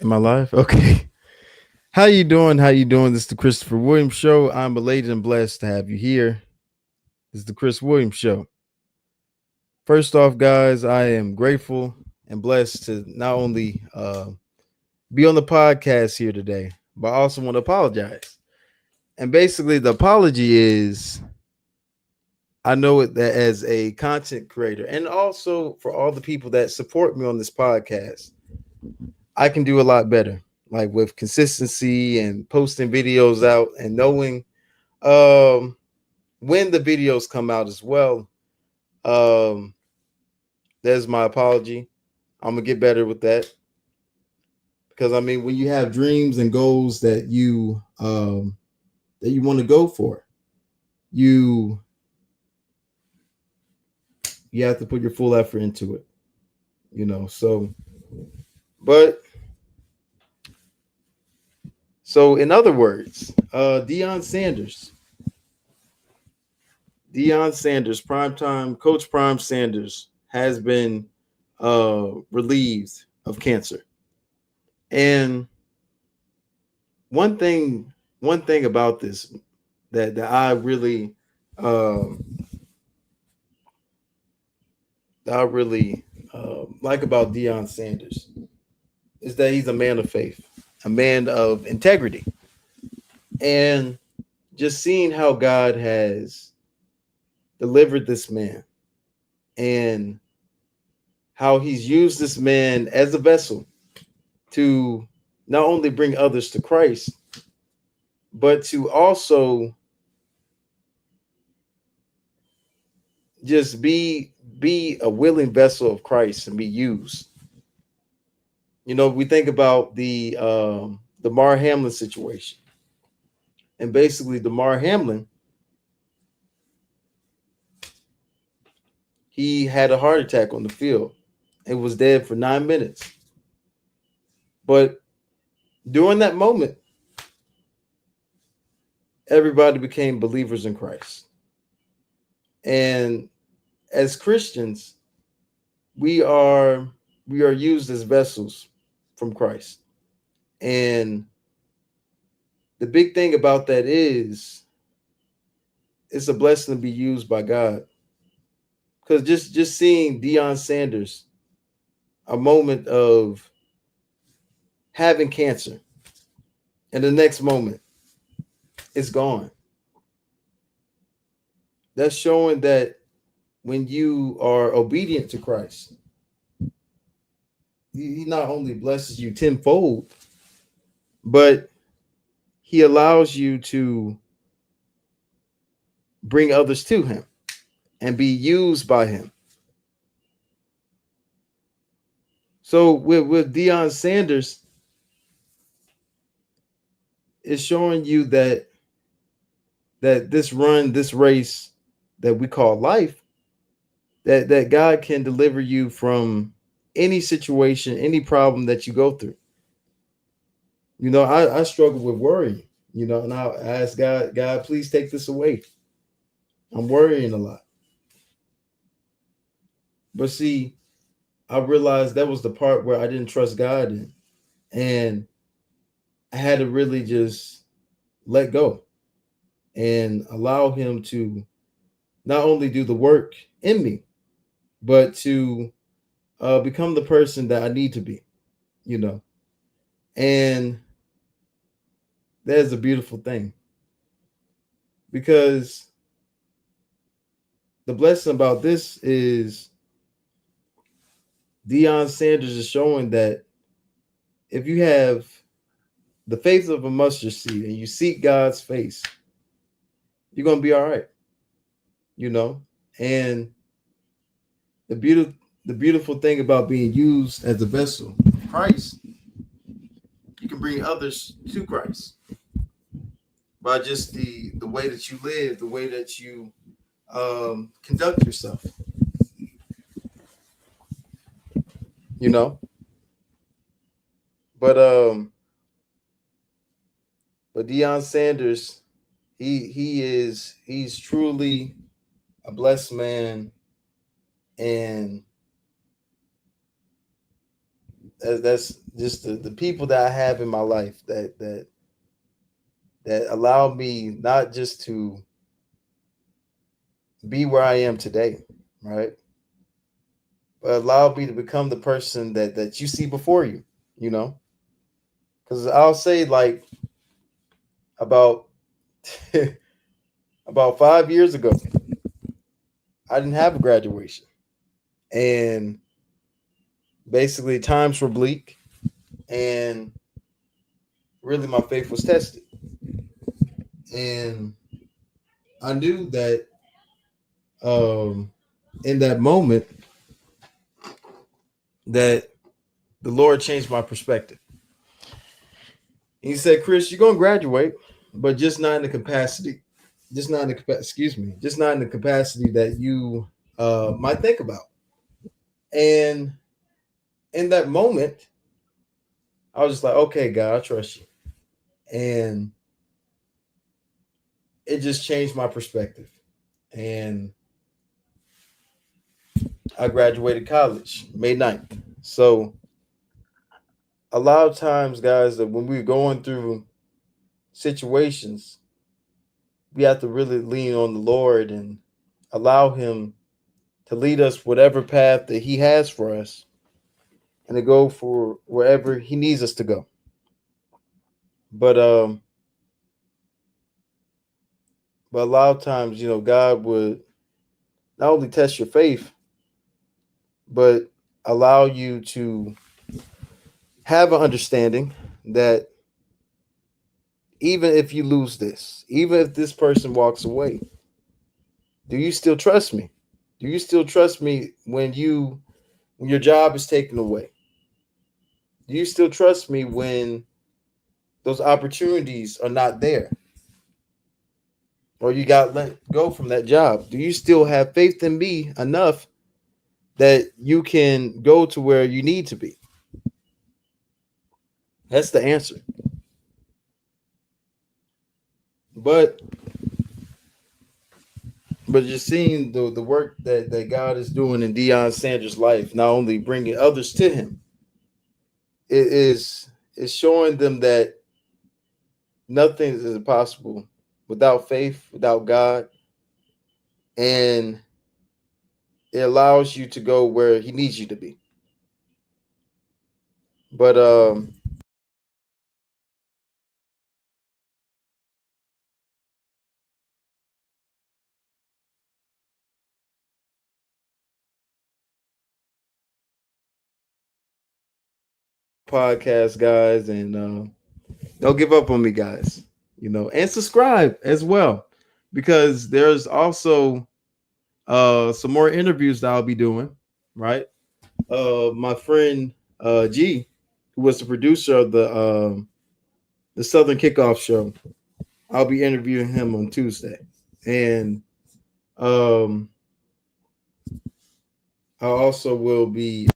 Am I live? Okay. How you doing? How you doing? This is the Christopher Williams Show. I'm elated and blessed to have you here. This is the Chris Williams Show. First off, guys, I am grateful and blessed to not only be on the podcast here today, but I also want to apologize. And basically, the apology is I know it that as a content creator, and also for all the people that support me on this podcast, I can do a lot better, like with consistency and posting videos out and knowing um when the videos come out as well. um there's my apology. I'm gonna get better with that, because I mean, when you have dreams and goals that you want to go for, you you have to put your full effort into it, so but so in other words, Deion Sanders, primetime coach Prime Sanders, has been relieved of cancer. And one thing, one thing about this that I really, um, like about Deion Sanders is that he's a man of faith, a man of integrity, and just seeing how God has delivered this man and how he's used this man as a vessel to not only bring others to Christ, but to also just be a willing vessel of Christ and be used. We think about the Mar Hamlin situation, and basically the Mar Hamlin, he had a heart attack on the field and was dead for 9 minutes. But during that moment, everybody became believers in Christ. And as Christians, we are we are used as vessels from Christ. And the big thing about that is it's a blessing to be used by God. Because just seeing Deion Sanders, a moment of having cancer, and the next moment it's gone. That's showing that when you are obedient to Christ, he not only blesses you tenfold, but he allows you to bring others to him and be used by him. So with Deion Sanders, it's showing you that this run, this race that we call life, that God can deliver you from any situation, any problem that you go through. I struggle with worrying, and I ask God, please take this away. I'm worrying a lot. But see, I realized that was the part where I didn't trust God in. And I had to really just let go and allow him to not only do the work in me, but to become the person that I need to be, you know. And that is a beautiful thing, because the blessing about this is Deion Sanders is showing that if you have the faith of a mustard seed and you seek God's face, you're gonna be all right, you know. And the beautiful the beautiful thing about being used as a vessel of Christ, you can bring others to Christ by just the way that you live, the way that you conduct yourself, you know. But Deion Sanders, he's truly a blessed man, and just the people that I have in my life that allow me not just to be where I am today, right? But allow me to become the person that you see before you, you know? Because I'll say like about about 5 years ago, I didn't have a graduation. And basically times were bleak and really my faith was tested. And I knew that in that moment that the Lord changed my perspective. He said, Chris, you're gonna graduate, but just not in the capacity, just not in the just not in the capacity that you might think about. And in that moment, I was just like, okay, God, I trust you. And it just changed my perspective. And I graduated college May 9th. So a lot of times, guys, that when we're going through situations, we have to really lean on the Lord and allow Him to lead us whatever path that He has for us and to go for wherever He needs us to go. But but a lot of times, God would not only test your faith, but allow you to have an understanding that even if you lose this, even if this person walks away, do you still trust me? Do you still trust me when your job is taken away? Do you still trust me when those opportunities are not there? Or you got let go from that job? Do you still have faith in me enough that you can go to where you need to be? That's the answer. But just seeing the work that God is doing in Deion Sanders' life, not only bringing others to him, it is showing them that nothing is impossible without faith, without God, and it allows you to go where He needs you to be. But podcast guys, and don't give up on me, guys. And subscribe as well, because there's also some more interviews that I'll be doing. Right, my friend G, who was the producer of the Southern Kickoff Show, I'll be interviewing him on Tuesday, and I also will be